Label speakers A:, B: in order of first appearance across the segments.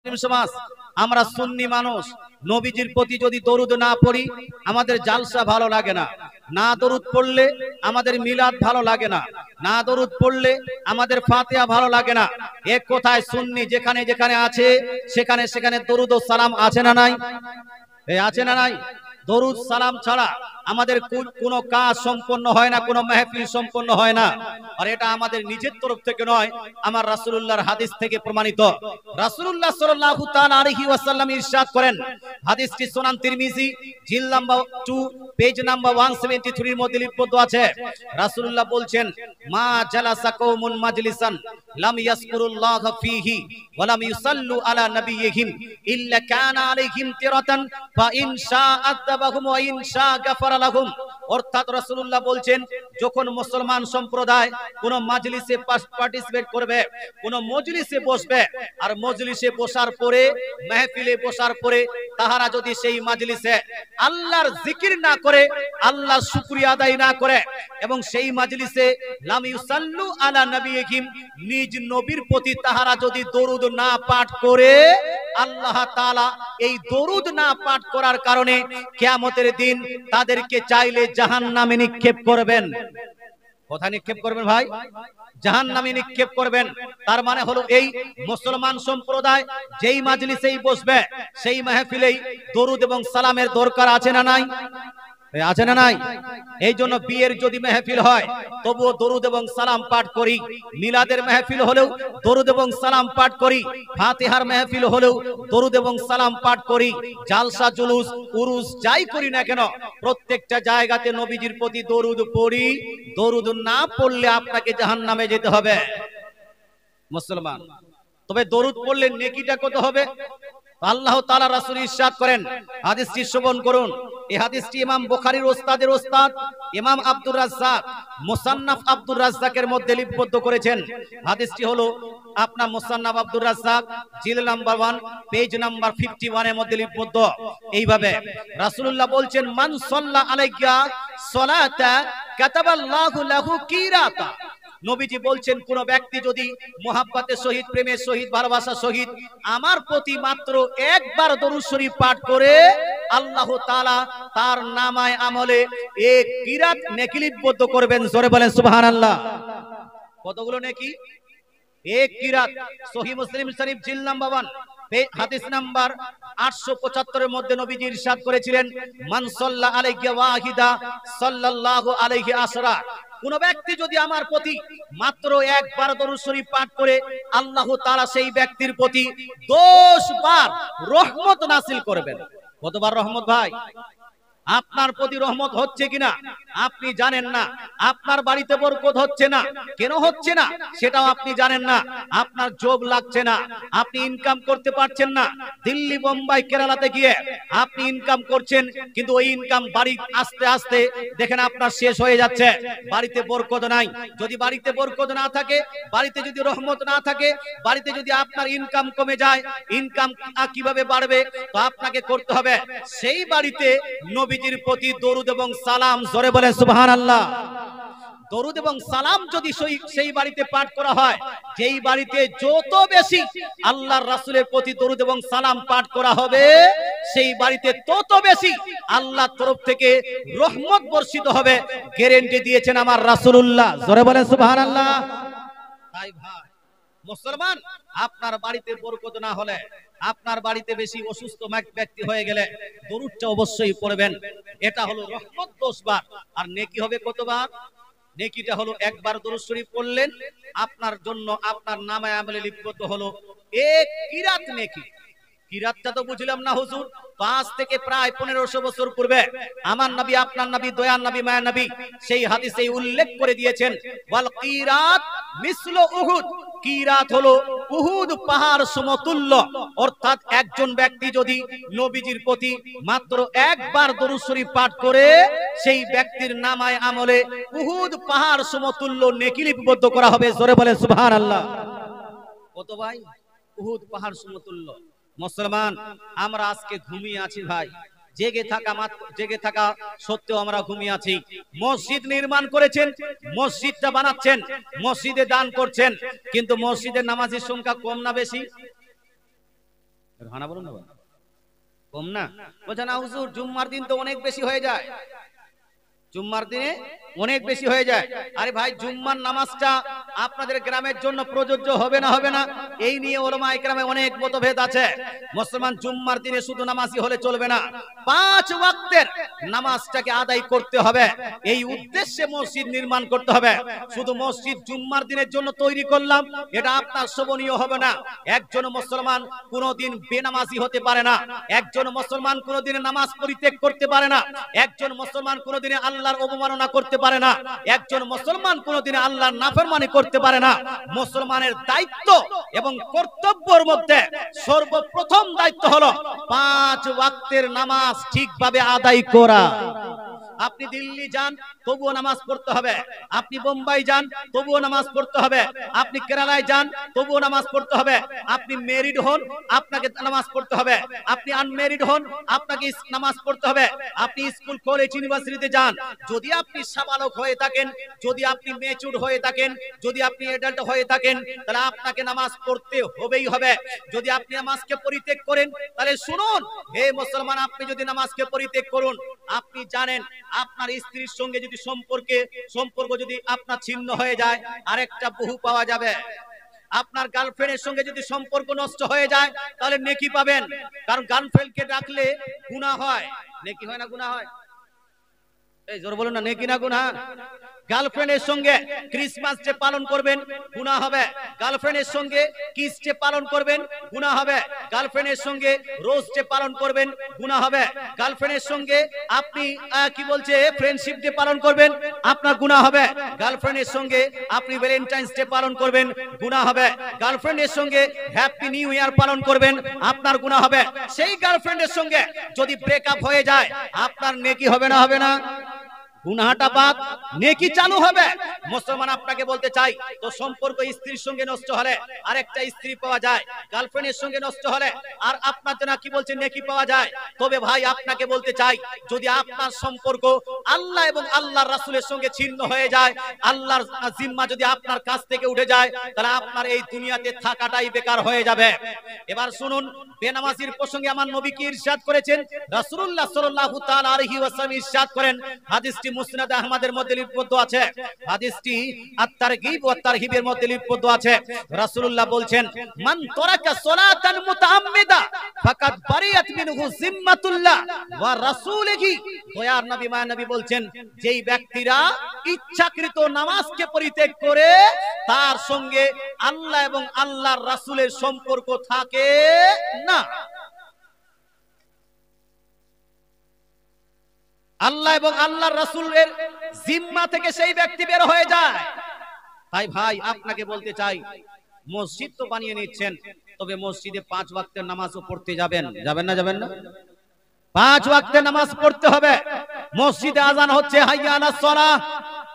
A: সমাজ আমরা সুন্নি মানুষ, নবীজির প্রতি যদি দরুদ না পড়ি আমাদের জালসা ভালো লাগে না, না দরুদ পড়লে আমাদের মিলাদ ভালো লাগে না, না দরুদ পড়লে আমাদের ফাতিহা ভালো লাগে না। এক কথায় সুন্নি যেখানে যেখানে আছে সেখানে সেখানে দরুদ ও সালাম আছে না নাই? আছে না নাই? দরুদ সালাম ছাড়া আমাদের কোনো কাজ সম্পন্ন হয় না, কোনো মাহফিল সম্পন্ন হয় না। আর এটা আমাদের নিজের তরফ থেকে নয়, আমার রাসূলুল্লাহর হাদিস থেকে প্রমাণিত। রাসূলুল্লাহ সাল্লাল্লাহু তাআলা আলাইহি ওয়াসাল্লাম ইরশাদ করেন, হাদিসটি সুনান তিরমিজি জিলদ নাম্বার 2 পেজ নাম্বার 173 এর মধ্যে লিপিবদ্ধ আছে। রাসূলুল্লাহ বলছেন, মা জালাসা কওমুন মাজলিসান লাম ইয়াজকুরুল্লাহ ফীহি ওয়া লাম ইউসাল্লু আলা নাবিয়্যিহিম ইল্লা কানা আলাইহিম তিরাতান ফা ইন শাআ আযাবাহুম ওয়া ইন শাআ গাফারা লাহুম। অর্থাৎ রাসূলুল্লাহ বলছেন, যখন মুসলমান সম্প্রদায় কোন মাজলিসে পার্টিসিপেট করবে, কোন মজলিসে বসবে, আর মজলিসে বসার পরে, মাহফিলে বসার পরে তাহারা যদি সেই মাজলিসে আল্লাহর জিকির না করে, আল্লাহর শুকরিয়া আদায় না করে, এবং সেই মাজলিসে লাম ইউসাল্লু আলা নবিয়িহিম নিজ নবীর প্রতি তাহারা যদি দরুদ না পাঠ করে, আল্লাহ তাআলা এই দরুদ না পাঠ করার কারণে কিয়ামতের দিন তাদেরকে চাইলে জাহান্নামে নিক্ষেপ করবেন। কোথায় নিক্ষেপ করবেন ভাই? জাহান্নামে নিক্ষেপ করবেন। তার মানে হলো এই মুসলমান সম্প্রদায় যেই মাজলিসেই বসবে সেই মাহফিলেই দরুদ এবং সালামের দরকার আছে না নাই? আছে না নাই? এই জন্য বিয়ের যদি মাহফিল হয় তবুও দরুদ এবং সালাম পাঠ করি, মিলাদের মাহফিল হলেও দরুদ এবং সালাম পাঠ করি, ফাতিহার মাহফিল হলেও দরুদ এবং সালাম পাঠ করি, জালসা জুলুস উরুস যাই করি না কেন প্রত্যেকটা জায়গাতে নবীজির প্রতি দরুদ পড়ি। দরুদ না পড়লে আপনাকে জাহান্নামে যেতে হবে মুসলমান। তবে দরুদ পড়লে নেকিটা কত হবে? আল্লাহ তাআলা রাসূল ইরশাদ করেন, হাদিসটি শ্রবণ করুন। এই হাদিসটি ইমাম বুখারীর ওস্তাদের ওস্তাদ ইমাম আব্দুর রাজ্জাক মুসান্নাফ আব্দুর রাজ্জাকের মধ্যে লিপিবদ্ধ করেছেন। হাদিসটি হলো আপনার মুসান্নাফ আব্দুর রাজ্জাক জিলদ নাম্বার 1 পেজ নাম্বার 51 এর মধ্যে লিপিবদ্ধ। এইভাবে রাসূলুল্লাহ বলছেন, মান সাল্লা আলাইকা সালাতা কাতাবাল্লাহু লাহু কিরাতা। নবীজি বলছেন, কোন ব্যক্তি যদি মুহাব্বতের সহিত, প্রেমের সহিত, ভালোবাসার সহিত আমার প্রতি মাত্র একবার দরুদ শরীফ পাঠ করে, আল্লাহ তাআলা তার নামায় আমলে এক কিরাত নেকি লিপিবদ্ধ করবেন। জোরে বলেন সুবহানাল্লাহ। কতগুলো নেকি? এক কিরাত। সহিহ মুসলিম শরীফ জিলদ নাম্বার 1 হাদিস নাম্বার 875 এর মধ্যে নবীজি ইরশাদ করেছিলেন, মান সাল্লা আলাইহি ওয়াহিদা সাল্লাল্লাহু আলাইহি আসরা। কোন ব্যক্তি যদি আমার প্রতি মাত্র একবার দরুদ শরীফ পাঠ করে, আল্লাহ তাআলা সেই ব্যক্তির প্রতি 10 বার রহমত নাযিল করবেন। কতবার রহমত ভাই? আপনার প্রতি রহমত হচ্ছে কিনা আপনি জানেন না। আপনার বাড়িতে বরকত হচ্ছে না, কেন হচ্ছে না সেটাও আপনি জানেন না। আপনার জব লাগছে না, আপনি ইনকাম করতে পারছেন না। দিল্লি, বোম্বাই, কেরালাতে গিয়ে আপনি ইনকাম করছেন, কিন্তু ওই ইনকাম বাড়ি আস্তে আস্তে দেখেন আপনার শেষ হয়ে যাচ্ছে। বাড়িতে বরকত নাই। যদি বাড়িতে বরকত না থাকে, বাড়িতে যদি রহমত না থাকে, বাড়িতে যদি আপনার ইনকাম কমে যায়, ইনকাম কিভাবে বাড়বে? তো আপনাকে করতে হবে সেই বাড়িতে নবীজির প্রতি দরুদ এবং সালাম। জোরে বলেন সুবহানাল্লাহ। দরুদ এবং সালাম যদি সেই বাড়িতে পাঠ করা হয়, যেই বাড়িতে যত বেশি আল্লাহর রাসূলের প্রতি দরুদ এবং সালাম পাঠ করা হবে, সেই বাড়িতে তত বেশি আল্লাহর তরফ থেকে রহমত বর্ষিত হবে। গ্যারান্টি দিয়েছেন আমার রাসূলুল্লাহ। জোরে বলেন সুবহানাল্লাহ। তাই ভাই মুসলমান, আপনার বাড়িতে বরকত না হলে, আপনার বাড়িতে বেশি অসুস্থ ব্যক্তি হয়ে গেলে দরুদটা অবশ্যই পড়বেন। এটা হলো রহমত 10 বার। আর নেকি হবে কতবার? নেকিটা হলো একবার দরুদ শরীফ পড়লেন, আপনার জন্য আপনার নামায়ে আমলে লিপিবদ্ধ হলো এক কিরাত নেকি। কিরাতটা তো বুঝলাম না হুজুর। 5 থেকে প্রায় 1500 বছর পূর্বে আমার নবী, আপনার নবী, দয়ার নবী, মায়ের নবী সেই হাদিসে উল্লেখ করে দিয়েছেন, ওয়াল কিরাত মিসলু উহুদ। কিরাত হলো উহুদ পাহাড় সমতুল্য। অর্থাৎ একজন ব্যক্তি যদি নবীজির প্রতি মাত্র একবার দরুদ শরীফ পাঠ করে, সেই ব্যক্তির নামায়ে আমলে উহুদ পাহাড় সমতুল্য নেকি লিপিবদ্ধ করা হবে। জোরে বলে সুবহানাল্লাহ। কত ভাই? উহুদ পাহাড় সমতুল্য। মুসলমান, আমরা আজকে ঘুমিয়ে আছি ভাই। জেগে থাকা সত্ত্বেও আমরা ঘুমিয়ে আছি। মসজিদ নির্মাণ করেছেন, মসজিদটা বানাচ্ছেন, মসজিদে দান করছেন, কিন্তু মসজিদের নামাজের সংখ্যা কম না বেশি? হানা বলুন না, কম না? বলছে না হুজুর জুম্মার দিন তো অনেক বেশি হয়ে যায়, জুম্মার দিনে অনেক বেশি হয়ে যায়। আরে ভাই জুম্মার নামাজটা আপনাদের গ্রামের জন্য প্রযোজ্য হবে না হবে না, এই নিয়ে উলামায়ে কেরামে অনেক মতভেদ আছে। মুসলমান জুম্মার দিনে শুধু নামাজই হলে চলবে না, 5 ওয়াক্তের নামাজটাকে আদায় করতে হবে। এই উদ্দেশ্যে মসজিদ নির্মাণ করতে হবে। শুধু মসজিদ জুম্মার দিনের জন্য তৈরি করলাম, এটা আপনার শোভনীয় হবে না। একজন মুসলমান কোনোদিন বেনামাজি হতে পারে না, একজন মুসলমান কোনোদিন নামাজ পরিত্যাগ করতে পারে না, একজন মুসলমান কোনোদিন আল্লাহর অবমাননা করতে পারে না, একজন মুসলমান কোনোদিন আল্লাহর নাফরমানি করতে পারে না। মুসলমানের দায়িত্ব এবং কর্তব্যের মধ্যে সর্বপ্রথম দায়িত্ব হলো 5 ওয়াক্তের নামাজ ঠিকভাবে আদায় করা। আপনি দিল্লি যান তবুও নামাজ পড়তে হবে, আপনি বোম্বাই যান তবুও নামাজ পড়তে হবে, আপনি কেরালায় যান তবুও নামাজ পড়তে হবে, আপনি ম্যারিড হন আপনাকে নামাজ পড়তে হবে, আপনি আনম্যারিড হন আপনাকে নামাজ পড়তে হবে, আপনি স্কুল কলেজ ইউনিভার্সিটিতে যান, যদি আপনি সাবালক হয়ে থাকেন, যদি আপনি ম্যাচিউর হয়ে থাকেন, যদি আপনি অ্যাডাল্ট হয়ে থাকেন, তাহলে আপনাকে নামাজ পড়তে হবেই হবে। যদি আপনি নামাজকে পরিত্যাগ করেন তাহলে শুনুন হে মুসলমান, আপনি যদি নামাজকে পরিত্যাগ করুন, আপনি জানেন আপনার স্ত্রীর সঙ্গে যদি সম্পর্ক যদি আপনার ছিন্ন হয়ে যায় আরেকটা বহু পাওয়া যাবে। আপনার গার্লফ্রেন্ডের সঙ্গে যদি সম্পর্ক নষ্ট হয়ে যায় তাহলে নেকি পাবেন, কারণ গার্লফ্রেন্ডকে ডাকলে গুনাহ হয়। নেকি হয় না গুনাহ হয়? এই জোর বলুন না, নেকি না গুনাহ? গার্লফ্রেন্ডের সঙ্গে ক্রিসমাস ডে পালন করবেন গুনাহ হবে, গার্লফ্রেন্ডের সঙ্গে কিস ডে পালন করবেন গুনাহ হবে, গার্লফ্রেন্ডের সঙ্গে রোজ ডে পালন করবেন গুনাহ হবে, গার্লফ্রেন্ডের সঙ্গে আপনি কি বলছে ফ্রেন্ডশিপ ডে পালন করবেন আপনার গুনাহ হবে, গার্লফ্রেন্ডের সঙ্গে আপনি ভ্যালেন্টাইন্স ডে পালন করবেন গুনাহ হবে, গার্লফ্রেন্ডের সঙ্গে হ্যাপি নিউ ইয়ার পালন করবেন আপনার গুনাহ হবে। সেই গার্লফ্রেন্ডের সঙ্গে যদি ব্রেকআপ হয়ে যায় আপনার নেকি হবে না হবে না? গুনাহটা বাদ, নেকি চালু হবে। মুসলমান আপনাকে বলতে চাই, তো সম্পর্ক স্ত্রীর সঙ্গে নষ্ট হলে আরেকটা স্ত্রী পাওয়া যায়, গার্লফ্রেন্ডের সঙ্গে নষ্ট হলে আর আপনার জন্য কি বলছে নেকি পাওয়া যায়। তবে ভাই আপনাকে বলতে চাই, যদি আপনার সম্পর্ক আল্লাহ এবং আল্লাহর রাসূলের সঙ্গে ছিন্ন হয়ে যায়, আল্লাহর জিম্মা যদি আপনার কাছ থেকে উঠে যায়, তাহলে আপনার এই দুনিয়াতে থাকাটাই বেকার হয়ে যাবে। এবার শুনুন, বেনামাজির প্রসঙ্গে আমার নবী কি ইরশাদ করেছেন? রাসূলুল্লাহ সাল্লাল্লাহু তাআলা আলাইহি ওয়াসাল্লাম ইরশাদ করেন, হাদিসটি মুসনাদ আহমদের মধ্যে লিপিবদ্ধ আছে, হাদিসটি আত-তারগীব ওয়া তারহিবের মধ্যে লিপিবদ্ধ আছে। রাসূলুল্লাহ বলছেন, মান তারাকা সালাতান মুতাআম্মিদা ফাকাদ বারিয়াত মিনহু জিম্মাতুল্লাহ ওয়া রাসূলিহি। দয়ার নবী মায়া নবী বলছেন, যেই ব্যক্তিরা ইচ্ছাকৃত নামাজকে পরিত্যাগ করে তার সঙ্গে আল্লাহ এবং আল্লাহর রাসূলের সম্পর্ক থাকে না, আল্লাহ এবং আল্লাহর রাসূলের জিম্মা থেকে সেই ব্যক্তি বের হয়ে যায়। তাই ভাই আপনাকে বলতে চাই, মসজিদ তো বানিয়ে নিচ্ছেন, তবে মসজিদে 5 ওয়াক্তের নামাজও পড়তে যাবেন না? যাবেন না? 5 ওয়াক্তের নামাজ পড়তে হবে। মসজিদে আযান হচ্ছে হাইয়া আলাস সালাহ,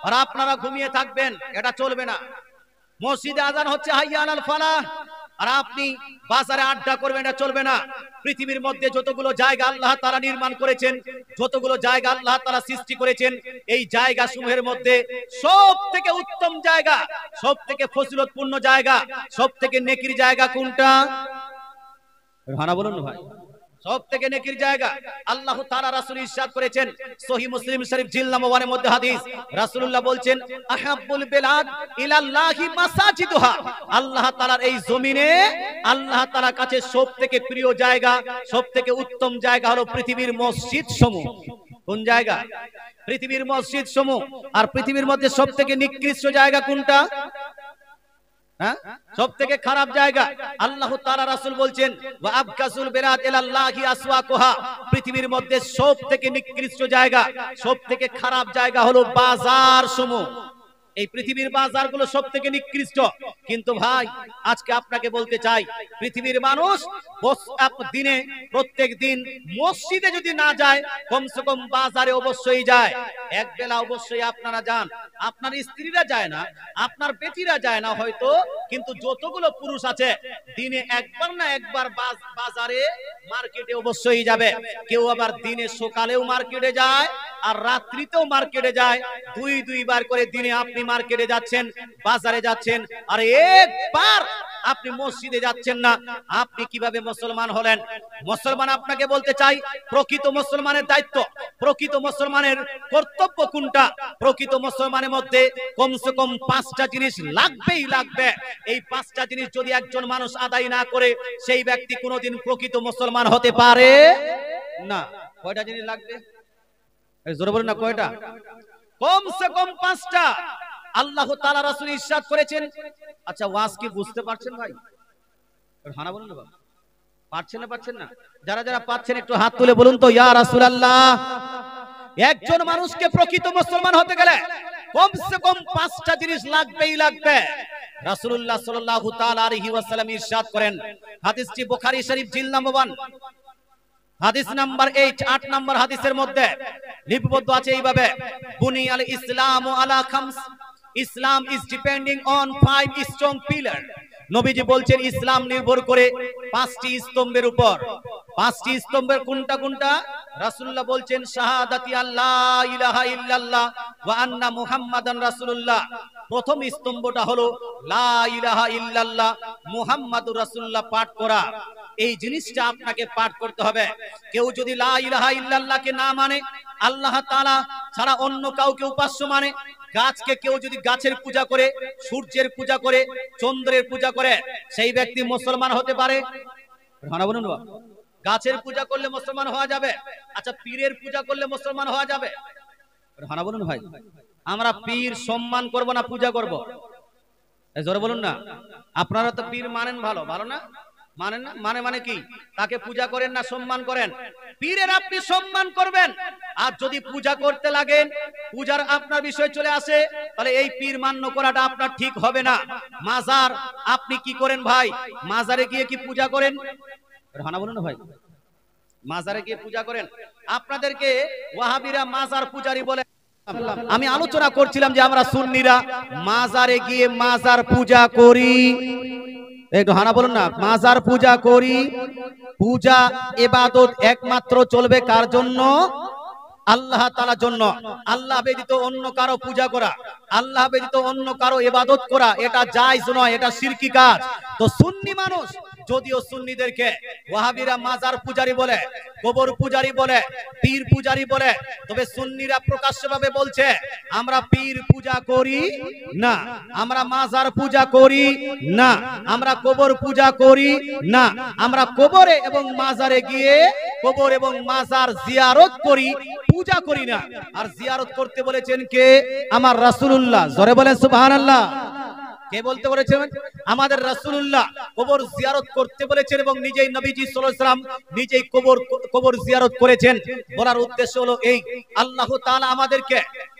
A: আর আপনারা ঘুমিয়ে থাকবেন, এটা চলবে না। মসজিদে আযান হচ্ছে হাইয়া আলাল ফালাহ, আর আপনি বাজারে আড্ডা করবেন, এটা চলবে না। পৃথিবীর মধ্যে যতগুলো জায়গা আল্লাহ তাআলা নির্মাণ করেছেন, যতগুলো জায়গা আল্লাহ তাআলা সৃষ্টি করেছেন, এই জায়গা সমূহের মধ্যে সবথেকে উত্তম জায়গা, সবথেকে ফজিলতপূর্ণ জায়গা, সবথেকে নেকির জায়গা কোনটা? হানা বলুন ভাই। সবথেকে নেকির জায়গা আল্লাহ তাআলা রাসূল ইরশাদ করেছেন, সহিহ মুসলিম শরীফ জিলদ নম্বর 1 মধ্যে হাদিস, রাসূলুল্লাহ বলছেন, আহাব্বুল বিলাদ ইলাল্লাহি মাসাজিদুহা। আল্লাহ তাআলার এই জমিনে আল্লাহ তাআলার কাছে সবথেকে প্রিয় জায়গা, সবথেকে উত্তম জায়গা হলো পৃথিবীর মসজিদ সমূহ। কোন জায়গা? পৃথিবীর মসজিদ সমূহ। আর পৃথিবীর মধ্যে সবথেকে নিকৃষ্ট জায়গা কোনটা? সবথেকে খারাপ জায়গা। আল্লাহ তাআলা রাসূল বলছেন, ওয়া আবকাসুল বিলাদ ইলাল্লাহি আসওয়াকুহা। পৃথিবীর মধ্যে সবথেকে নিকৃষ্ট জায়গা, সবথেকে খারাপ জায়গা হলো বাজার সমূহ। এই পৃথিবীর বাজারগুলো সবথেকে নিকৃষ্ট। কিন্তু ভাই আজকে আপনাকে বলতে চাই, পৃথিবীর মানুষ দিনে প্রত্যেক দিন মসজিদে যদি না যায়, কমসে কম বাজারে অবশ্যই যায়। এক বেলা অবশ্যই আপনারা যান, আপনার স্ত্রীরা যায় না, আপনার বেটিরা যায় না হয়তো, কিন্তু যতগুলো পুরুষ আছে দিনে একবার না একবার বাজারে মার্কেটে অবশ্যই যাবে। কেউ আবার দিনে সকালেও মার্কেটে যায় আর রাত্রিতেও মার্কেটে যায়। দুইবার করে দিনে আপনি মার্কেটে যাচ্ছেন, বাজারে যাচ্ছেন, আর একবার আপনি মসজিদে যাচ্ছেন না, আপনি কিভাবে মুসলমান হলেন? মুসলমান আপনাকে বলতে চাই, প্রকৃত মুসলমানের দায়িত্ব, প্রকৃত মুসলমানের কর্তব্য কোনটা? প্রকৃত মুসলমানের মধ্যে কমসে কম 5টা জিনিস লাগবেই লাগবে। এই 5টা জিনিস যদি একজন মানুষ আদায় না করে, সেই ব্যক্তি কোনোদিন প্রকৃত মুসলমান হতে পারে না। কয়টা জিনিস লাগবে? জোরে বলুন না, কয়টা? কমসে কম 5টা। আল্লাহ তাআলা রাসূল ইরশাদ করেছেন। আচ্ছা, ওয়াজ কি বুঝতে পারছেন ভাই? হানা বলুন না বাবা, পারছেন না? যারা যারা পাচ্ছেন একটু হাত তুলে বলুন তো, ইয়া রাসূলুল্লাহ। একজন মানুষকে প্রকৃত মুসলমান হতে গেলে কমসে কম 5টা জিনিস লাগবেই লাগবে। রাসূলুল্লাহ সাল্লাল্লাহু তাআলা আলাইহি ওয়াসাল্লাম ইরশাদ করেন, হাদিসটি বুখারী শরীফ জিলদ নাম্বার 1 হাদিস নাম্বার 8 নম্বর হাদিসের মধ্যে লিপিবদ্ধ আছে এইভাবে, বুনিয়াল ইসলামু আলা খামস, Islam is depending on 5 strong pillar. নবীজি বলছেন ইসলাম নির্ভর করে 5টি স্তম্ভের উপর। 5টি স্তম্ভের কোনটা কোনটা? রাসূলুল্লাহ বলছেন শাহাদাতি আল্লাহ ইলাহা ইল্লাল্লাহ ওয়া আন্না মুহাম্মাদান রাসূলুল্লাহ। প্রথম স্তম্ভটা হলো লা ইলাহা ইল্লাল্লাহ মুহাম্মাদুর রাসূলুল্লাহ পাঠ করা। এই জিনিসটা আপনাকে পাঠ করতে হবে। কেউ যদি লা ইলাহা ইল্লাল্লাহকে না মানে, আল্লাহ তাআলা ছাড়া অন্য কাউকে উপাস্য মানে, গাছকে কেউ যদি গাছের পূজা করে, সূর্যের পূজা করে, চন্দ্রের পূজা করে, সেই ব্যক্তি মুসলমান হতে পারে? হানা বলুন না। গাছের পূজা করলে মুসলমান হওয়া যাবে? আচ্ছা, পীরের পূজা করলে মুসলমান হওয়া যাবে? হানা বলুন ভাই। আমরা পীর সম্মান করব না পূজা করব? জোরে বলুন না। আপনারা তো পীর মানেন, ভালো ভালো না মানেন না? মানে কি? তাকে পূজা করেন না সম্মান করেন? পীরের আপনি সম্মান করবেন। আর যদি পূজা করতে লাগেন, পূজার আপনার বিষয় চলে আসে, তাহলে এই পীর মান্য করাটা আপনার ঠিক হবে না। মাজার আপনি কি করেন ভাই? মাজারে গিয়ে কি পূজা করেন? হানা বলুন না ভাই। মাজারে গিয়ে পূজা করেন? আপনাদেরকে ওয়াহাবিরা মাজার পূজারি বলে। আমি আলোচনা করছিলাম যে আমরা সুন্নিরা মাজারে গিয়ে মাজার পূজা করি। একটু হানা বলুন না। মাজার পূজা করি। পূজা ইবাদত একমাত্র চলবে কার জন্য? আল্লাহ তাআলার জন্য। আল্লাহ ব্যতীত অন্য কারো পূজা করা, আল্লাহ ব্যতীত অন্য কারো ইবাদত করা, এটা জায়েজ নয়, এটা শিরকি কাজ। তো সুন্নি মানুষ, যদিও সুন্নিদেরকে ওয়াহাবিরা মাজার পূজারি বলে, কবর পূজারি বলে, পীর পূজারি বলে, তবে সুন্নিরা প্রকাশ্যভাবে বলছে আমরা পীর পূজা করি না, আমরা মাজার পূজা করি না, আমরা কবর পূজা করি না। আমরা কবরে এবং মাজারে গিয়ে কবর এবং মাজার জিয়ারত করি, পূজা করি না। আর জিয়ারত করতে বলেছেন কে? আমার রাসূলুল্লাহ। জোরে বলেন সুবহানাল্লাহ। কে বলতে বলেছেন? আমাদের রাসূলুল্লাহ কবর জিয়ারত করতে বলেছেন এবং নিজেই নবীজি সাল্লাল্লাহু আলাইহি ওয়াসাল্লাম নিজেই কবর জিয়ারত করেছেন। বলার উদ্দেশ্য হলো এই, আল্লাহ তাআলা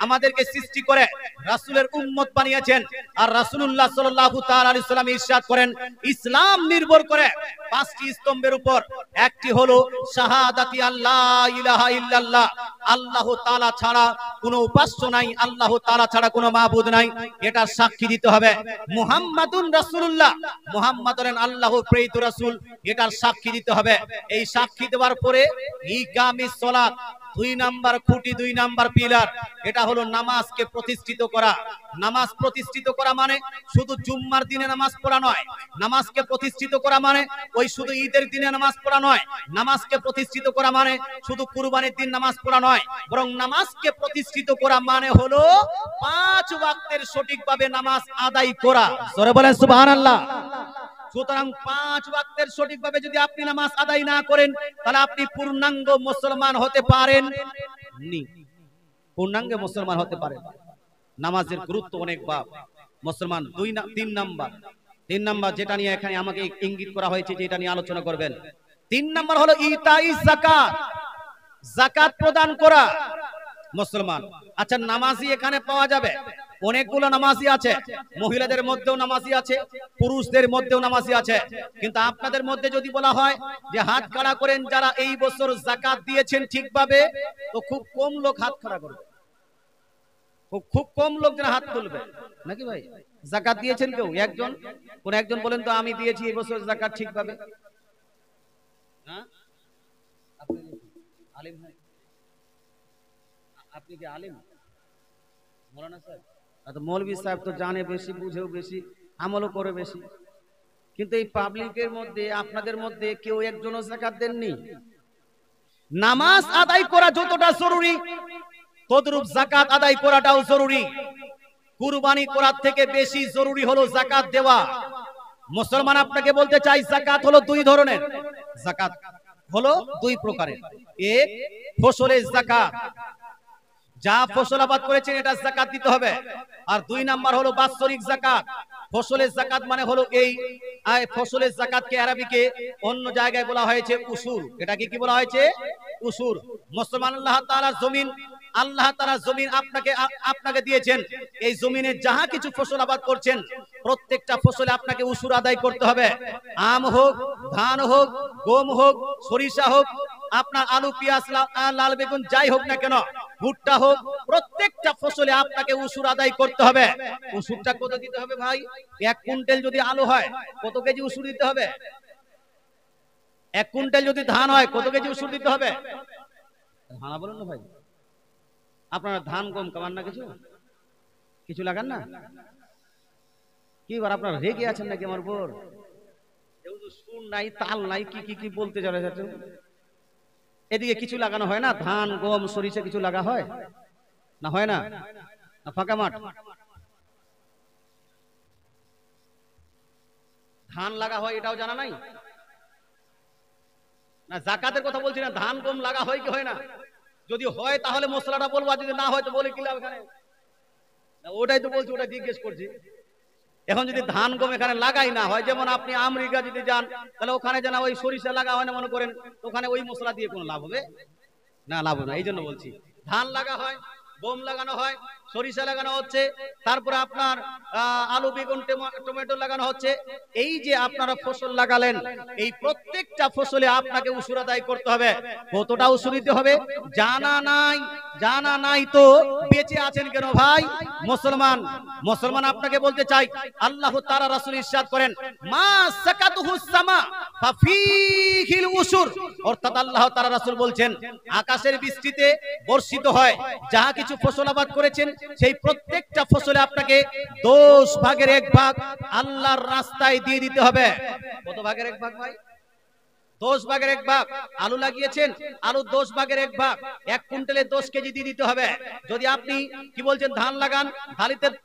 A: আমাদেরকে সৃষ্টি করে রাসূলের উম্মত বানিয়েছেন। আর রাসূলুল্লাহ সাল্লাল্লাহু তাআলা আলাইহি ওয়াসাল্লাম ইরশাদ করেন ইসলাম নির্ভর করে 5টি স্তম্ভের উপর। একটি হলো শাহাদাতি আল্লাহ ইলাহা ইল্লাল্লাহ, আল্লাহ তাআলা ছাড়া কোনো উপাস্য নাই, আল্লাহ তাআলা ছাড়া কোনো মাবুদ নাই, এটা সাক্ষী দিতে হবে। মুহাম্মাদুন রাসূলুল্লাহ, মুহাম্মদ হলেন আল্লাহর প্রেরিত রাসূল, এটার সাক্ষী দিতে হবে। এই সাক্ষী দেওয়ার পরে ইকামিস সালাত, 2 নাম্বার খুঁটি, 2 নাম্বার পিলার, এটা হলো নামাজকে প্রতিষ্ঠিত করা। নামাজ প্রতিষ্ঠিত করা মানে শুধু জুম্মার দিনে নামাজ পড়া নয়। নামাজকে প্রতিষ্ঠিত করা মানে ওই শুধু ঈদের দিনে নামাজ পড়া নয়। নামাজকে প্রতিষ্ঠিত করা মানে শুধু কুরবানির দিন নামাজ পড়া নয়, বরং নামাজকে প্রতিষ্ঠিত করা মানে হলো 5 ওয়াক্তের সঠিকভাবে নামাজ আদায় করা। জোরে বলেন সুবহানাল্লাহ। সুতরাং 5 ওয়াক্তের সঠিকভাবে যদি আপনি নামাজ আদায় না করেন, তাহলে আপনি পূর্ণাঙ্গ মুসলমান হতে পারেন নি। পূর্ণাঙ্গ মুসলমান হতে পারেন। নামাজের গুরুত্ব অনেক বাপ। মুসলমান 3 নাম্বার যেটা নিয়ে এখানে আমাকে ইঙ্গিত করা হয়েছে যে এটা নিয়ে আলোচনা করবেন। 3 নাম্বার হলো ইতাইজ যাকাত, যাকাত প্রদান করা মুসলমান। আচ্ছা, নামাজি এখানে পাওয়া যাবে, অনেকগুলো নামাজি আছে, মহিলাদের মধ্যেও নামাজি আছে, পুরুষদের মধ্যেও নামাজি আছে। কিন্তু আপনাদের মধ্যে যদি বলা হয় যে হাত খাড়া করেন যারা এই বছর যাকাত দিয়েছেন ঠিকভাবে, তো খুব কম লোক হাত খাড়া করবে, খুব কম লোক যারা হাত তুলবে, নাকি ভাই? যাকাত দিয়েছেন কেউ? কোন একজন বলেন তো আমি দিয়েছি এই বছর যাকাত ঠিকভাবে। হ্যাঁ, আপনি আলিম ভাই, আপনি কি আলিম? মৌলানা সাহেব? মৌলভী সাহেব তো জানে বেশি, বুঝেও বেশি, আমলও করে বেশি, কিন্তু এই পাবলিকের মধ্যে আপনাদের মধ্যে কেউ একজনও যাকাত দেননি। নামাজ আদায় করা যতটা জরুরি তদ্রূপ যাকাত আদায় করাটাও জরুরি। কুরবানি করার থেকে বেশি জরুরি হলো যাকাত দেওয়া। মুসলমান আপনাকে বলতে চাই যাকাত হলো দুই ধরনের। যাকাত হলো দুই প্রকারের। এক ফসলের যাকাত, যা ফসল আবাদ করেছেন এটা যাকাত দিতে হবে। আর দুই নাম্বার হলো বাৎসরিক যাকাত। ফসলের যাকাত মানে হলো এই ফসলের যাকাতকে আরবিকে অন্য জায়গায় বলা হয়েছে উসুর। এটাকে কি বলা হয়েছে? উসুর। মুসলমান আল্লাহ তাআলার জমিন, আল্লাহ তাআলা জমিন আপনাকে দিয়েছেন। এই জমিনে যাহা কিছু ফসল আবাদ করছেন প্রত্যেকটা ফসলে আপনাকে উসুর আদায় করতে হবে। আম হোক, ধান হোক, গম হোক, সরিষা হোক, আপনার আলু, পেঁয়াজ, লাল বেগুন যাই হোক না কেন, ভুট্টা হোক, প্রত্যেকটা ফসলে আপনাকে উসুর আদায় করতে হবে। উসুরটা কত দিতে হবে ভাই? 1 কুইন্টাল যদি আলু হয় কত কেজি উসুর দিতে হবে? 1 কুইন্টাল যদি ধান হয় কত কেজি উসুর দিতে হবে? হ্যাঁ বলুন না ভাই, আপনারা ধান গম কামান না, কিছু কিছু লাগান না? কি বার আপনারা রেগে আছেন নাকি আমার উপর? সুর নাই, তাল নাই, কি কি কি বলতে চলে যাচ্ছে। এদিকে কিছু লাগানো হয় না? ধান গম সরিষা কিছু লাগা হয় না? হয় না? ফাঁকা মাঠ? ধান লাগা হয় এটাও জানা নাই? না যাকাতের কথা বলছি না, ধান গম লাগা হয় কি হয় না? যদি হয় তাহলে মশলাটা বলবো, আর যদি না হয় তো বলে কি লাভ এখানে? ওটাই তো বলছি, ওটা জিজ্ঞেস করছি। এখন যদি ধান গম এখানে লাগাই না হয়, যেমন আপনি আমেরিকা যদি যান তাহলে ওখানে যেন ওই সরিষা লাগা হয় না, মনে করেন ওখানে ওই মশলা দিয়ে কোনো লাভ হবে না? লাভ হবে না। এই জন্য বলছি ধান লাগা হয়, গম লাগানো হয়, সরিষা লাগানো হচ্ছে, তারপরে আপনার আলু বেগুন টমেটো লাগানো হচ্ছে। এই যে আপনারা ফসল লাগালেন, এই প্রত্যেকটা ফসলে আপনাকে উসুর আদায় করতে হবে। কতটা উসুর দিতে হবে জানা নাই? জানা নাই তো বেঁচে আছেন কেন ভাই? মুসলমান আপনাকে বলতে চাই, আল্লাহ তাআলা রাসূল ইরশাদ করেন, মা সাকাতুহুস সামা ফাফিহিল উসুর। অর্থাৎ আল্লাহ তাআলা রাসূল বলছেন, আকাশের বৃষ্টিতে বর্ষিত হয় যাহা কিছু ফসল আবাদ করেছেন সেই প্রত্যেকটা ফসলে আপনাকে 10 ভাগের 1 ভাগ আল্লাহর রাস্তায় দিয়ে দিতে হবে। কত ভাগের 1 ভাগ ভাই? 10 ভাগের 1 ভাগ। আলু লাগিয়েছেন, আলু 10 ভাগের 1 ভাগ, 1 কুইন্টালে 10 কেজি দিয়ে দিতে হবে। যদি আপনি কি বলছেন ধান লাগান,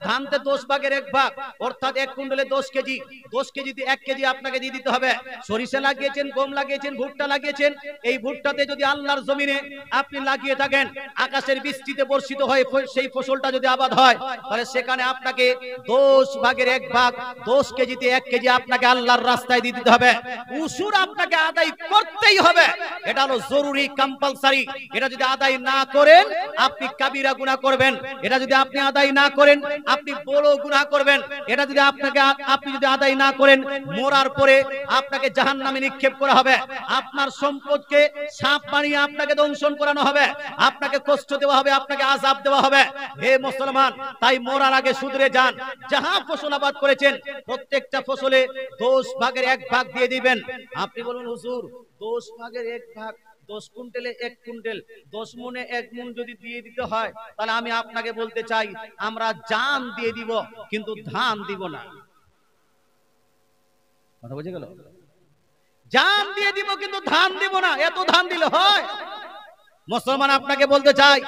A: ধানতে 10 ভাগের 1 ভাগ, অর্থাৎ 1 কুইন্টালে 10 কেজি, 10 কেজিতে 1 কেজি আপনাকে দিয়ে দিতে হবে। সরিষা লাগিয়েছেন, গম লাগিয়েছেন, ভুট্টা লাগিয়েছেন, এই ভুট্টাতে যদি আল্লাহর জমিনে আপনি লাগিয়ে থাকেন, আকাশের বৃষ্টিতে বর্ষিত হয়ে সেই ফসলটা যদি আবাদ হয়, তাহলে সেখানে আপনাকে 10 ভাগের 1 ভাগ, 10 কেজিতে 1 কেজি আপনাকে আল্লাহর রাস্তায় দিয়ে দিতে হবে। উসুর আপনাকে আদায় করতেই হবে। এটা হলো জরুরি, কম্পালসারি। এটা যদি আদায় না করেন আপনি কাবিরা গুনাহ করবেন। এটা যদি আপনি আদায় না করেন আপনি বড় গুনাহ করবেন। এটা যদি আপনি যদি আদায় না করেন, মরার পরে আপনাকে জাহান্নামে নিক্ষেপ করা হবে। আপনার সম্পদকে সাপ বানিয়ে আপনাকে দংশন করানো হবে, আপনাকে কষ্ট দেওয়া হবে, আপনাকে আযাব দেওয়া হবে। হে মুসলমান, তাই মরার আগে শুধরে যান। যাহা ফসল আবাদ করেছেন প্রত্যেকটা ফসলে 10 ভাগের 1 ভাগ দিয়ে দিবেন। আপনি বলুন হুজুর 10 ভাগের 1 ভাগ, 10 কুইন্টালে 1 কুইন্টাল, 10 মনে 1 মণ যদি দিয়ে দিতে হয়, তাহলে আমি আপনাকে বলতে চাই আমরা জান দিয়ে দিব কিন্তু ধান দিব না। কথা বুঝে গেল? জান দিয়ে দিব কিন্তু ধান দিব না। এত ধান দিলে হয়? মুসলমান আপনাকে বলতে চাই,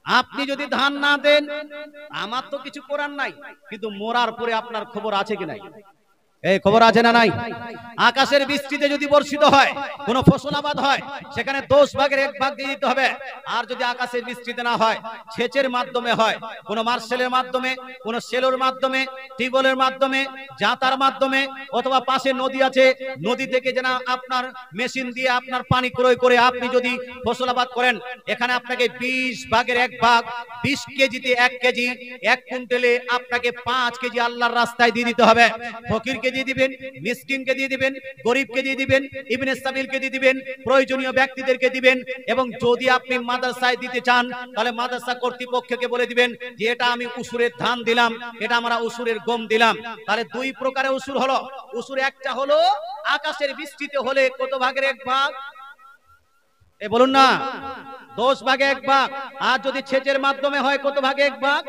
A: আপনি যদি ধান না দেন আমার তো কিছু করার নাই, কিন্তু মরার পরে আপনার খবর আছে কি নাই? এই খবর আছে না নাই? আকাশের বৃষ্টিতে যদি বর্ষিত হয়, কোন ফসল আবাদ হয়, সেখানে 10 ভাগের 1 ভাগ দিয়ে দিতে হবে। আর যদি আকাশের বৃষ্টিতে না হয়, সেচের মাধ্যমে হয়, কোন মার্শেলের মাধ্যমে, কোন সেলোর মাধ্যমে, টিউবওয়েলের মাধ্যমে, জাতার মাধ্যমে, অথবা পাশে নদী আছে, নদী থেকে যেন আপনার মেশিন দিয়ে আপনার পানি ক্রয় করে আপনি যদি ফসল আবাদ করেন, এখানে আপনাকে 20 ভাগের 1 ভাগ, 20 কেজিতে 1 কেজি, 1 কুইন্টালে আপনাকে 5 কেজি আল্লাহর রাস্তায় দিয়ে দিতে হবে। ফকিরকে দিয়ে দিবেন, মিসকিনকে দিয়ে দিবেন, গরিবকে দিয়ে দিবেন, ইবনে সাবিলকে দিয়ে দিবেন, প্রয়োজনীয় ব্যক্তিদেরকে দিবেন। এবং যদি আপনি মাদ্রাসায় দিতে চান তাহলে মাদ্রাসা কর্তৃপক্ষকে বলে দিবেন যে এটা আমি উসুরের ধান দিলাম, এটা আমরা উসুরের গম দিলাম। তাহলে 2 প্রকারের উসুর হলো। উসুর একটা হলো আকাশের বৃষ্টিতে হলে কত ভাগের 1 ভাগ? বলুন না, 10 ভাগে 1 ভাগ। আর যদি সেচের মাধ্যমে হয় কত ভাগে 1 ভাগ?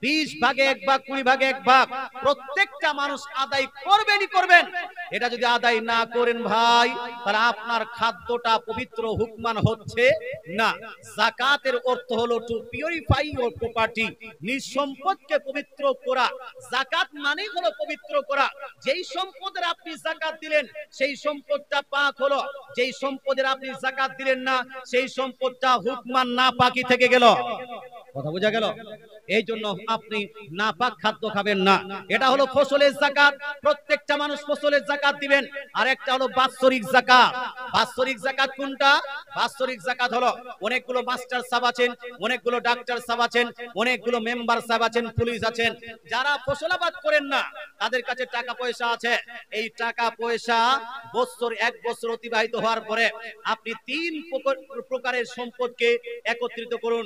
A: 20 ভাগে 1 ভাগ, 20 ভাগে 1 ভাগ প্রত্যেকটা মানুষ আদায় করবেনই করবেন। এটা যদি আদায় না করেন ভাই, তাহলে আপনার খাদ্যটা পবিত্র হুকমান হচ্ছে না। যাকাতের অর্থ হলো টু পিউরিফাই ইওর প্রপার্টি, নিজ সম্পদকে পবিত্র করা। যাকাত মানে হলো পবিত্র করা। যেই সম্পদের আপনি যাকাত দিলেন সেই সম্পদটা পাক হলো, যেই সম্পদের আপনি যাকাত দিলেন না সেই সম্পদটা হুকমান না পাকি থেকে গেল। কথা বোঝা গেল? এই জন্য আপনি নাপাক খাদ্য খাবেন না। এটা হলো ফসলের যাকাত, প্রত্যেকটা মানুষ ফসলের যাকাত দিবেন। আর একটা হলো বাৎসরিক যাকাত। বাৎসরিক যাকাত কোনটা? বাৎসরিক যাকাত হলো অনেকগুলো মাস্টার সাহেব আছেন, অনেকগুলো ডাক্তার সাহেব আছেন, অনেকগুলো মেম্বার সাহেব আছেন, পুলিশ আছেন, যারা ফসলাবাদ করেন না, তাদের কাছে টাকা পয়সা আছে। এই টাকা পয়সা এক বছর অতিবাহিত হওয়ার পরে আপনি 3 প্রকারের সম্পদকে একত্রিত করুন।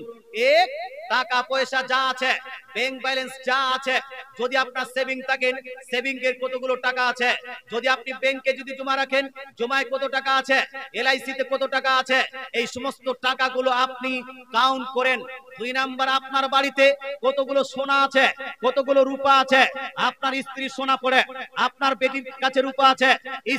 A: এক, টাকা পয়সা যা আছে, ব্যাংক ব্যালেন্স যা আছে, যদি আপনার সেভিং থাকেন, সেভিং এর কতগুলো টাকা আছে, যদি আপনি ব্যাংকে যদি জমা রাখেন, জমায় কত টাকা আছে, এলআইসি তে কত টাকা আছে, এই সমস্ত টাকাগুলো আপনি কাউন্ট করেন। 2 নাম্বার, আপনার বাড়িতে কতগুলো সোনা আছে, কতগুলো রূপা আছে, আপনার স্ত্রী সোনা পড়ে, আপনার বেটির কাছে রূপা আছে,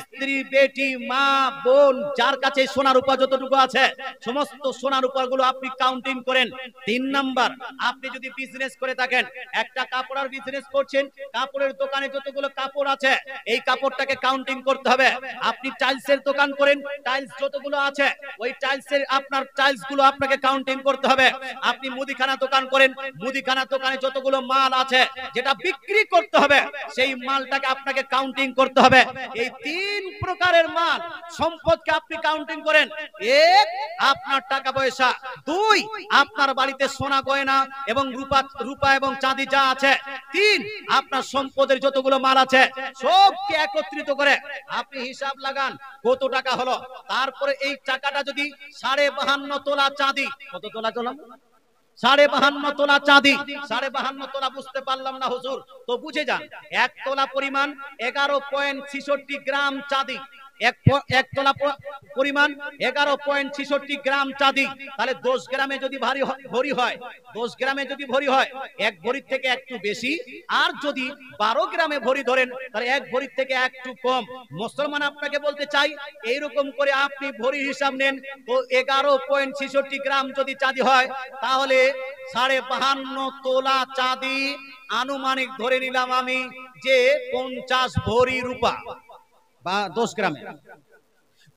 A: স্ত্রী, বেটি, মা, বোন, যার কাছে সোনা রূপা যতটুকু আছে, সমস্ত সোনা রূপা গুলো আপনি কাউন্টিং করেন। 3 নাম্বার, আপনি যদি বিজনেস করে থাকেন, একটা কাপড়ের বিজনেস করছেন, কাপড়ের দোকানে যতগুলো কাপড় আছে এই কাপড়টাকে কাউন্টিং করতে হবে। আপনি টাইলসের দোকান করেন, টাইলস যতগুলো আছে ওই টাইলসের আপনার টাইলস গুলো আপনাকে কাউন্টিং করতে হবে। আপনি মুদিখানা দোকান করেন, মুদিখানা দোকানে যতগুলো মাল আছে যেটা বিক্রি করতে হবে সেই মালটাকে আপনাকে কাউন্টিং করতে হবে। এই 3 প্রকারের মাল সম্পদকে আপনি কাউন্টিং করেন। 1, আপনার টাকা পয়সা। 2, আপনার বাড়িতে সোনা গয়না এবং রূপা এবং চাঁদি যা আছে। 3, আপনার সম্পদের যতগুলো মাল আছে সবকে একত্রিত করে আপনি হিসাব লাগান কত টাকা হলো। তারপরে এই টাকাটা যদি 52.5 তোলা চাঁদি, কত তোলা তোলা? 52.5 তোলা চাঁদি। 52.5 তোলা বুঝতে পারলাম না হুজুর, তো বুঝে যান 1 তোলা পরিমাণ 11.66 গ্রাম চাঁদি। এক তোলা পরিমাণ 11.66 গ্রাম চাঁদি। তাহলে 10 গ্রামে যদি ভরি হয়, 10 গ্রামে যদি ভরি হয় 1 ভরির থেকে একটু বেশি, আর যদি 12 গ্রামে ভরি ধরেন তাহলে 1 ভরির থেকে একটু কম। মুসলমান আপনাকে বলতে চাই, এইরকম করে আপনি ভরি হিসাব নেন তো 11.66 গ্রাম যদি চাঁদি হয় তাহলে 52.5 তোলা চাঁদি আনুমানিক ধরে নিলাম আমি যে 50 ভরি রূপা বা 10 গ্রামে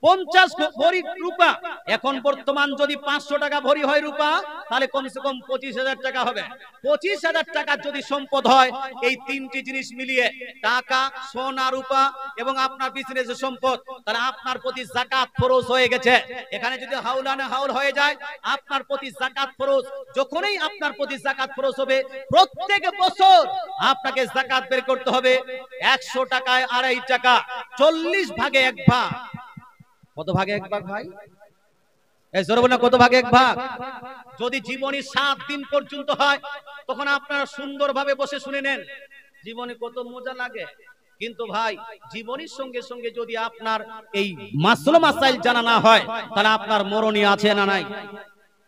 A: 50 ভরি রূপা। এখন বর্তমান যদি 500 টাকা ভরি হয় রূপা, তাহলে কমসে কম 25,000 টাকা হবে। 25,000 টাকার যদি সম্পদ হয়, এই 3টি জিনিস মিলিয়ে টাকা, সোনা, রূপা এবং আপনার বিজনেসের সম্পদ, তাহলে আপনার প্রতি যাকাত ফরজ হয়ে গেছে। এখানে যদি হাউলানে হাউল হয়ে যায়, আপনার প্রতি যাকাত ফরজ। যখনই আপনার প্রতি যাকাত ফরজ হবে, প্রত্যেক বছর আপনাকে যাকাত বের করতে হবে। 100 টাকায় 2.5 টাকা, 40 ভাগে 1 ভাগ। কত ভাগে 1 ভাগ ভাই? এই জোরে বলেন, কত ভাগে 1 ভাগ? যদি জীবনী 7 দিন পর্যন্ত হয় তখন আপনারা সুন্দরভাবে বসে শুনে নেন, জীবনে কত মজা লাগে। কিন্তু ভাই, জীবনীর সঙ্গে সঙ্গে যদি আপনার এই মাসলা মাসাইল জানা না হয় তাহলে আপনার মরণই আছে না নাই?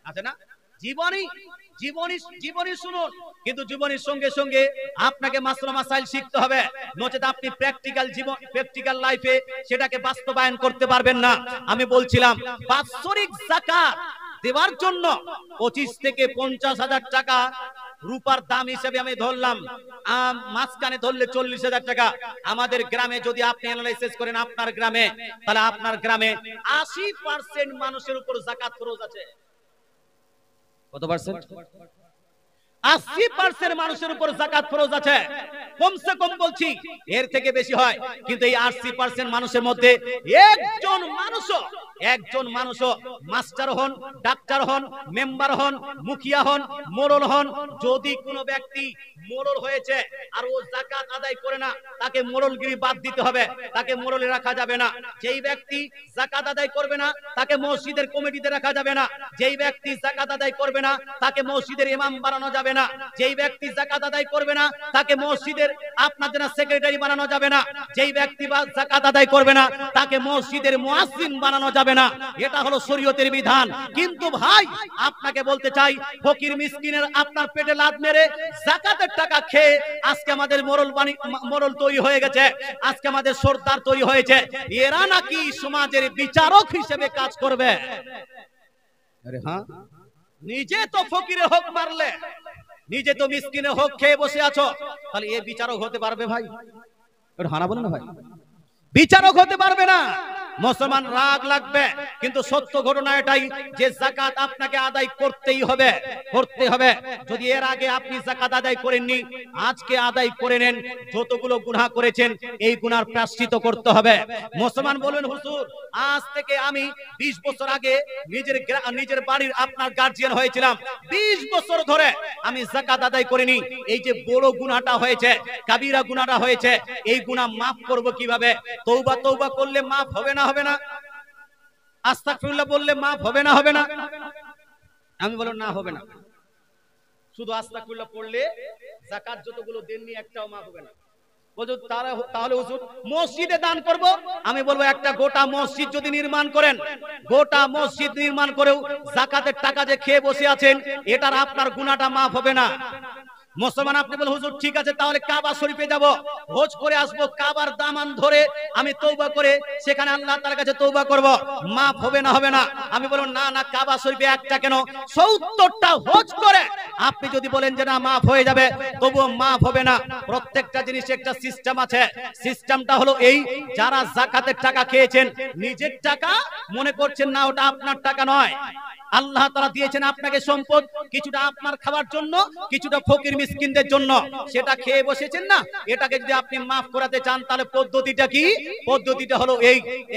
A: আছে না? জীবনী শুনুন, কিন্তু জীবনের সঙ্গে সঙ্গে আপনাকে মাসলা মাসাইল শিখতে হবে, নচেত আপনি প্র্যাকটিক্যাল লাইফে সেটাকে বাস্তবায়ন করতে পারবেন না। আমি বলছিলাম বাৎসরিক যাকাত দেওয়ার জন্য 25 থেকে 50,000 টাকা রূপার দাম হিসেবে আমি ধরলাম, মাঝখানে ধরলে 40,000 টাকা। আমাদের গ্রামে যদি আপনি অ্যানালাইসিস করেন আপনার গ্রামে, তাহলে আপনার গ্রামে 80% মানুষের উপর যাকাত ফরজ আছে। কত পার্সেন্ট? 80% মানুষের উপর যাকাত ফরজ আছে। কমসে কম বলছি, এর থেকে বেশি হয়, কিন্তু এই 80% মানুষের মধ্যে একজন মানুষও মাস্টার হন, ডাক্তার হন, মেম্বার হন, মুখিয়া হন, মোড়ল হন, যদি কোনো ব্যক্তি মোড়ল হয়েছে আর ও যাকাত আদায় করে না, তাকে মোড়লগিরি বাদ দিতে হবে, তাকে মোড়লে রাখা যাবে না। যেই ব্যক্তি যাকাত আদায় করবে না তাকে মসজিদের কমিটিতে রাখা যাবে না। যেই ব্যক্তি যাকাত আদায় করবে না তাকে মসজিদের ইমাম বানানো যাবে না। যেই ব্যক্তি যাকাত আদায় করবে না তাকে মসজিদের আপনার জন্য সেক্রেটারি বানানো যাবে না। যেই ব্যক্তি যাকাত আদায় করবে না তাকে মসজিদের মুয়াজ্জিন বানানো যাবে না। এটা হলো শরীয়তের বিধান। কিন্তু ভাই আপনাকে বলতে চাই, ফকির মিসকিনের আপনার পেটে লাথ মেরে যাকাতের টাকা খেয়ে আজকে আমাদের মোড়ল তৈরি হয়ে গেছে, আজকে আমাদের সরদার তৈরি হয়েছে। এরা নাকি সমাজের বিচারক হিসেবে কাজ করবে। আরে হ্যাঁ, নিজে তো ফকিরের হক মারলে, নিজে তো মিসকিনের হক খেয়ে বসে আছো, তাহলে এ বিচারক হতে পারবে ভাই? এটা হানা বলে না ভাই, বিচারক হতে পারবে না। মুসলমান রাগ লাগবে, কিন্তু সত্য ঘটনা এটাই যে যাকাত আপনাকে আদায় করতেই হবে, করতে হবে। যদি এর আগে আপনি যাকাত আদায় করেননি, আজকে আদায় করে নেন। যতগুলো গুনাহ করেছেন এই গুনার প্রায়শ্চিত্ত করতে হবে। মুসলমান বলবেন, হুজুর আজ থেকে আমি 20 বছর আগে নিজের বাড়ির আপনার গার্জিয়ান হয়েছিলাম, 20 বছর ধরে আমি যাকাত আদায় করিনি। এই যে বড় গুনাহটা হয়েছে, কাবিরা গুনাহটা হয়েছে, এই গুনাহ মাফ করব কিভাবে? তওবা করলে মাফ হবে না? হবে না? আস্তাগফিরুল্লাহ বললে মাফ হবে না? হবে না? আমি বললাম না, হবে না। শুধু আস্তাগফিরুল্লাহ পড়লে যাকাত যতগুলো দেননি একটাও মাফ হবে না। তাহলে হুজুর মসজিদে দান করব। আমি বলবো একটা গোটা মসজিদ যদি নির্মাণ করেন, গোটা মসজিদ নির্মাণ করেও যাকাতের টাকা যে খেয়ে বসে আছেন, এটার আপনার গুনাহটা মাফ হবে না। মুসলমান আপনি বলে, হুজুর ঠিক আছে তাহলে কাবা শরীফে যাব, হজ করে আসবো, কাবার দামান ধরে আমি তওবা করে সেখানে আল্লাহ তাআলার কাছে তওবা করব, মাফ হবে না? হবে না? আমি বলবো না না, কাবা শরীফে একটা কেন 70টা হজ করে আপনি যদি বলেন যে না মাফ হয়ে যাবে, তবুও মাফ হবে না। প্রত্যেকটা জিনিস একটা সিস্টেম আছে। সিস্টেমটা হলো এই, যারা যাকাতের টাকা খেয়েছেন, নিজের টাকা মনে করছেন না, ওটা আপনার টাকা নয়। আল্লাহ তাআলা দিয়েছেন আপনাকে সম্পদ, কিছুটা আপনার খাবার জন্য, কিছুটা ফকির মিসকিনদের জন্য, সেটা খেয়ে বসেছেন না। এটাকে যদি আপনি মাফ করাতে চান তাহলে পদ্ধতিটা কি? পদ্ধতিটা হলো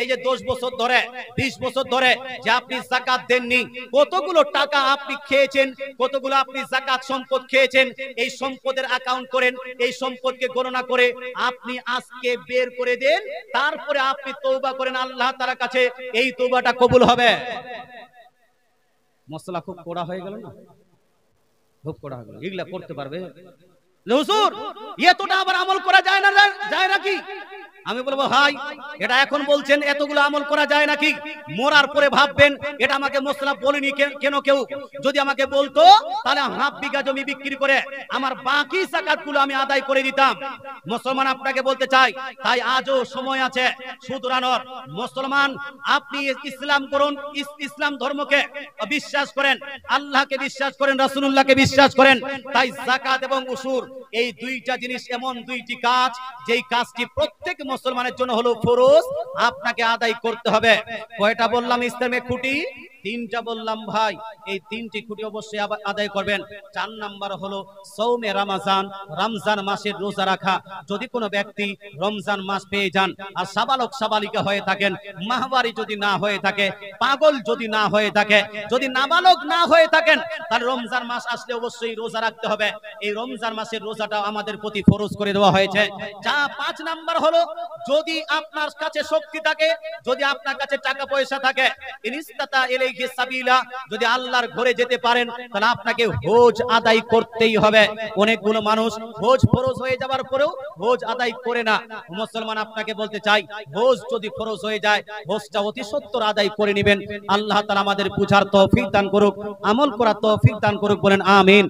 A: এই যে 10 বছর ধরে 20 বছর ধরে যে আপনি যাকাত দেননি, কতগুলো টাকা আপনি খেয়েছেন, কতগুলো আপনি যাকাত সম্পদ খেয়েছেন, এই সম্পদের অ্যাকাউন্ট করেন, এই সম্পদকে গণনা করে আপনি আজকে বের করে দেন, তারপরে আপনি তওবা করেন আল্লাহ তাআলার কাছে, এই তওবাটা কবুল হবে। মশলা খুব কড়া হয়ে গেল না? খুব কড়া হয়ে গেল। এগুলা করতে পারবে? হুজুর এতটা আবার আমল করা যায় না, যায় নাকি? আমি বলবো ভাই, এটা এখন বলছেন এতগুলো আমল করা যায় নাকি? মরার পরে ভাববেন এটা আমাকে মশলা বলেনি কেন কেউ। যদি আমাকে বলতো তাহলে হাফ বিঘা জমি বিক্রি করে আমার বাকি যাকাতগুলো আমি আদায় করে দিতাম। মুসলমান আপনাকে বলতে চাই, তাই আজও সময় আছে শুধরানোর। মুসলমান আপনি ইসলাম করুন, ইসলাম ধর্মকে বিশ্বাস করেন, আল্লাহকে বিশ্বাস করেন, রাসূলুল্লাহকে বিশ্বাস করেন। তাই যাকাত এবং উসুর এই দুইটা জিনিস এমন দুইটি কাজ, যেই কাজটি প্রত্যেক মুসলমানের জন্য হলো ফরজ, আপনাকে আদায় করতে হবে। কয়টা বললাম ইসলামে খুঁটি? 3টা বললাম ভাই। এই 3টি খুঁটি অবশ্যই আদায় করবেন। 4 নাম্বার হলো সৌমে রমজান, রমজান মাসের রোজা রাখা। যদি কোনো ব্যক্তি রমজান মাস পেয়ে যান আর সাবালক সাবালিকা হয়ে থাকেন, মাহবারি যদি না হয়ে থাকে, পাগল যদি না হয়ে থাকে, যদি নাবালক না হয়ে থাকেন, তাহলে রমজান মাস আসলে অবশ্যই রোজা রাখতে হবে। এই রমজান মাসের রোজাটা আমাদের প্রতি ফরজ করে দেওয়া হয়েছে। যা 5 নাম্বার হলো, যদি আপনার কাছে শক্তি থাকে, যদি আপনার কাছে টাকা পয়সা থাকে, ইনিস্তাতা ইলাইহি সাবিলা, যদি আল্লাহর ঘরে যেতে পারেন, তাহলে আপনাকে হজ আদায় করতেই হবে। অনেকগুলো মানুষ হজ ফরজ হয়ে যাওয়ার পরেও হজ আদায় করে না। মুসলমান আপনাকে বলতে চাই, হজ যদি ফরজ হয়ে যায়, হজটা অতি সত্বর আদায় করে নেবেন। আল্লাহ তাআলা আমাদের বুঝার তৌফিক দান করুক, আমল করার তৌফিক দান করুক, বলেন আমিন।